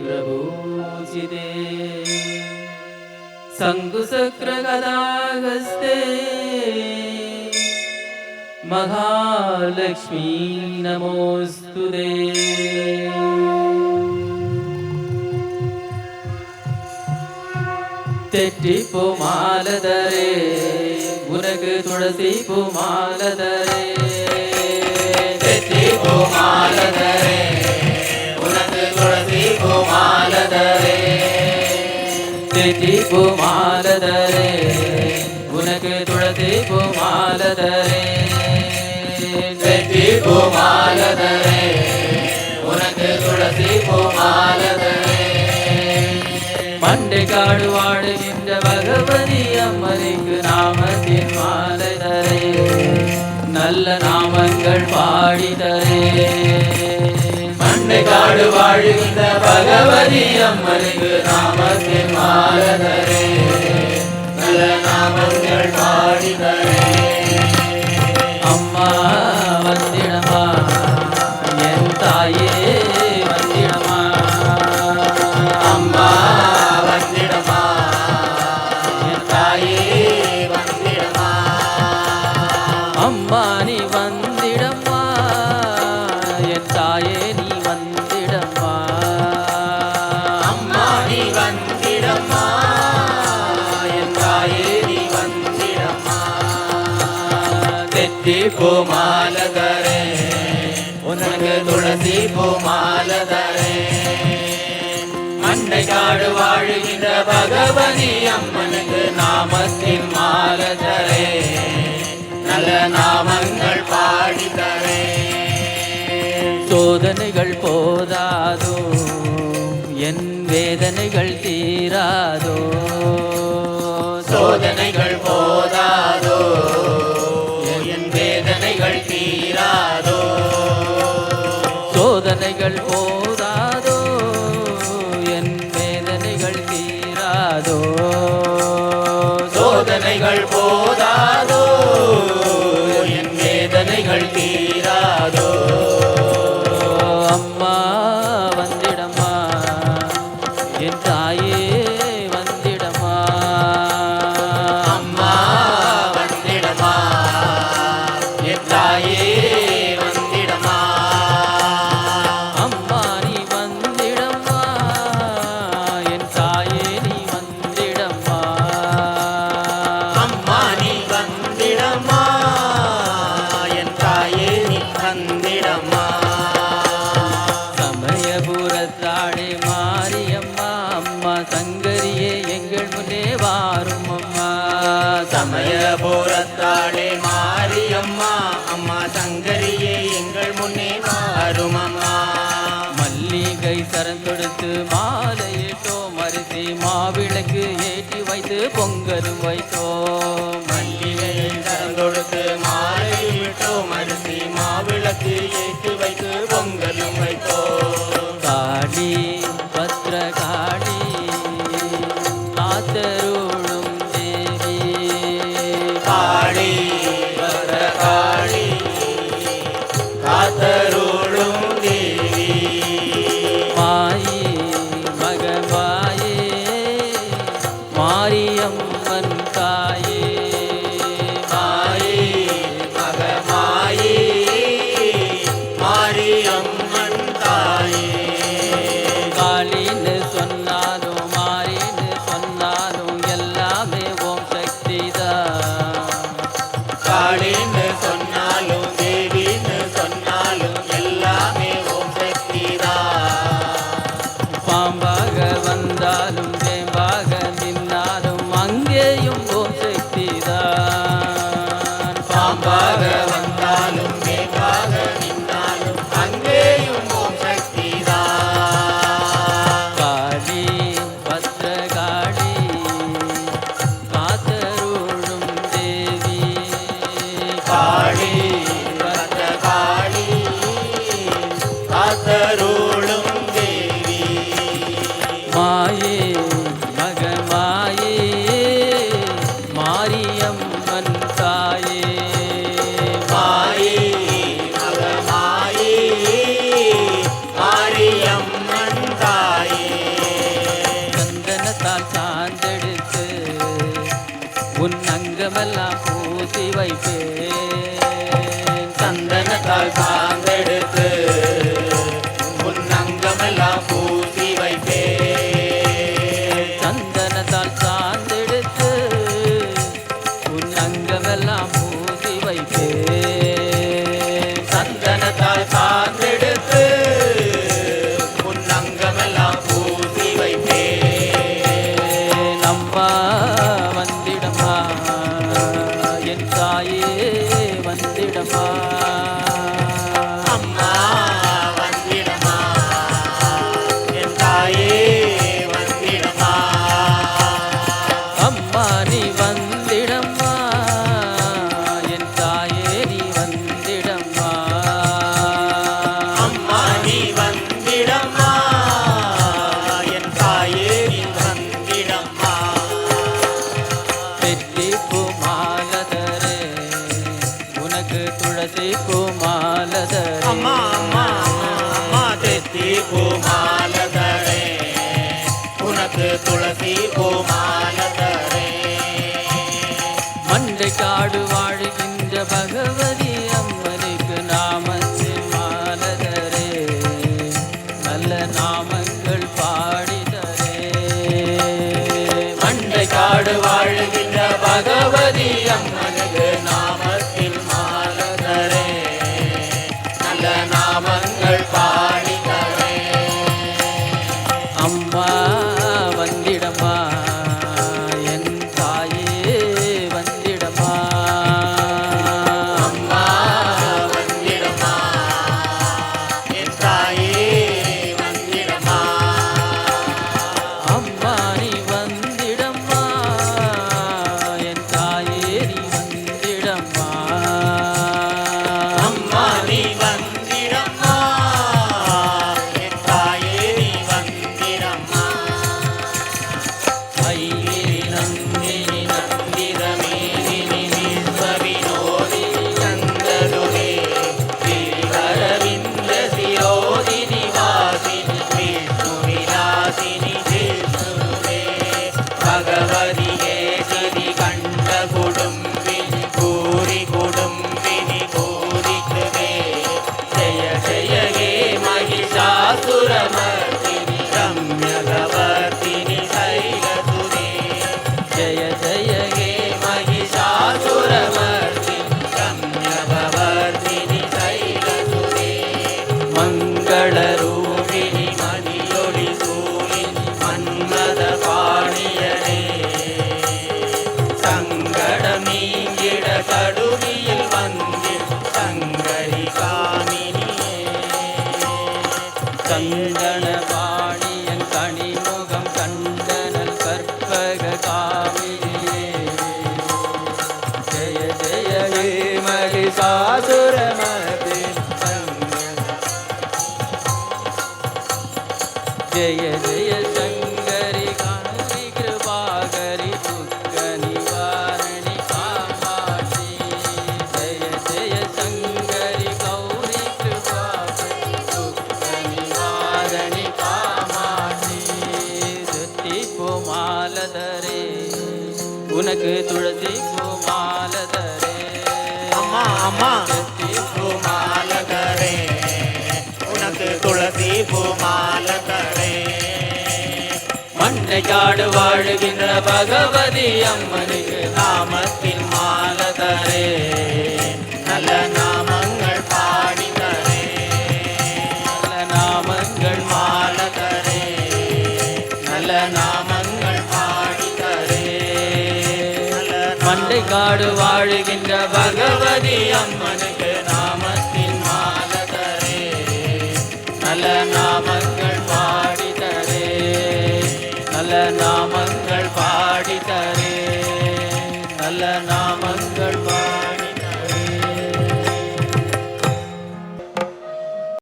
श्रीवीडेश्वरपूजिते शङ्कुचक्रगदाहस्ते महालक्ष्मी नमोस्तुते தெற்றிப்பூ மாலதரே உனக்கு துளசி பூ மாலதரே தெற்றிப்பூ மாலதரே உனக்கு துளசி பூ மாலதரே தெற்றிப்பூ மாலதரே உனக்கு துளசி பூ மாலதரே தெற்றிப்பூ மாலதரே உனக்கு துளசி பூ மாலதரே மண்டைக்காடு வாடுகின்ற பகவதி அம்மனுக்கு நாமத்தின் மாலை தரே நல்ல நாமங்கள் பாடி தரே மண்டைக்காடு வாழுகின்ற பகவதி அம்மனுக்கு நாமத்தின் மாலை தரே நல்ல நாமங்கள் பாடி தரே அம்மா வந்திடமா என் தாயே வந்திடமா அம்மா அம்மா நீ வந்திடம்மா என் தாயே நீ வந்திடம்மா அம்மா நீ வந்திடம்மா என் தாயே நீ வந்திடம்மா தெற்றி பூ மாலதரே உனக்கு துளசி பூ மாலதரே மண்டைக்காடு வாழுகின்ற பகவதி அம்மனுக்கு நாமத்தின் மாலதரே நல்ல நாமங்கள் பாடி தரே சோதனைகள் போதாதோ என் வேதனைகள் தீராதோ சோதனைகள் போதாதோ என் வேதனைகள் தீராதோ சோதனைகள் போதாதோ என் வேதனைகள் தீராதோ சோதனைகள் போதாதோ என் வேதனைகள் தீராதோ அம்மா வந்திடம்மா என் தாயே வந்திடம்மா அம்மா வந்திடம்மா என் தாயே வந்திடம்மா அம்மா நீ வந்திடம்மா என் தாயே நீ வந்திடம்மா அம்மா நீ வந்திடம்மா என் தாயே நீ வந்திடம்மா சமயபுரத்தாடே மாரியம்மா அம்மா சங்கரியே எங்கள் முன்னே வாரும் அம்மா சமயபுரத்தாடே மாரியம்மா அம்மா சங்கரியே எங்கள் முன்னே வாரும் அம்மா மல்லிகை சரம் தொடுத்து மாலையிட்டோம் அரிசி மாவிளக்கு ஏற்றி வைத்து பொங்கலும் வைத்தோம் மல்லிகை சரம் தொடுத்து மாலையிட்டோம் அரிசி மாவிளக்கு ஏற்றி வைத்து பொங்கலும் வைத்தோம் காளி பத்ரகாளி காத்தருளும் தேவி காளி பத்ரகாளி காத்தருளும் தேவி மாயி மகமாயே மாரியம்மன் தாயே மாயே மகமாயே துளசி பூமாலை தரேன் உனக்கு துளசி பூமாலை தரேன் மண்டை காடு வாழ்கின்ற பகவதி அம்மனுக்கு நாமத்தில் மாலை தரே நல்ல நாமங்கள் பாடி தரே மண்டை காடு வாழ்கின்ற பகவதி அம்மனுக்கு நாமத்தில் மாலை தரேன் நல்ல நாமங்கள் பாடி தரேன் அம்மா வந்திடம்மா என் தாயே வந்திடம்மா அம்மா வந்திடம்மா என் தாயே வந்திடம்மா அம்மா நீ வந்திடம்மா என் தாயே நீ வந்திடம்மா அம்மா நீ வந்திடம்மா என் தாயே நீ வந்திடம்மா ஐயே நந்தினி நந்திதமேதினி விஸ்வவினோதினி நந்ததுரே ஸ்ரீவரவிந்த சிரோதினி வாசினி விஷ்ணு விலாசினி விஷ்ணுவே பகவதியே சிறி கண்ட குடும்பினி பூரி குடும்பினி பூரிக்குவே ஜய ஜய ஹே மகிஷாசுரமர்த்தினி ரம்யகவர்த்தினி சைலசுரே ஜய ஜய ஹே மகிஷாசுரமர்த்தினி ரம்யகவர்த்தினி சைலசுரே மங்களரூபிணி மணியொளி சூழினி மன்மத பாணியனே சங்கடம் நீங்கிட கடுவியில் வந்தில் சங்கரி காமினியே சந்தன பாணியன் கனிமுகம் கண்டனல் கற்பக காமினியே ஜய ஜய ஹே மகிஷாசுரமர்த்தினி ஜய ஜய சங்கரி காளி கிருபாகரி துக்க நிவாரணி காமாட்சி ஜய ஜய சங்கரி கௌரி கிருபாகரி துக்க நிவாரணி காமாட்சி சுத்தி பூமாலதரே உனக்கு துளசி பூமாலதரே அம்மா அம்மா துளசி பூமாலை தரேன் உனக்கு துளசி பூமாலை தரேன் மண்ணை காடு வாழுகின்ற பகவதி அம்மனுக்கு நாமத்தில் மாலை தரேன் நல்ல நாமங்கள் பாடி தரேன் நல்ல நாமங்கள் மாலை தரேன் நல்ல நாமங்கள் பாடி தரேன் நல்ல மண்டை காடு வாழுகின்ற பகவதி அம்மனுக்கு நாமத்தில் மாலை தரேன் நல்ல நாமங்கள் பாடி தரேன் நல்ல நாம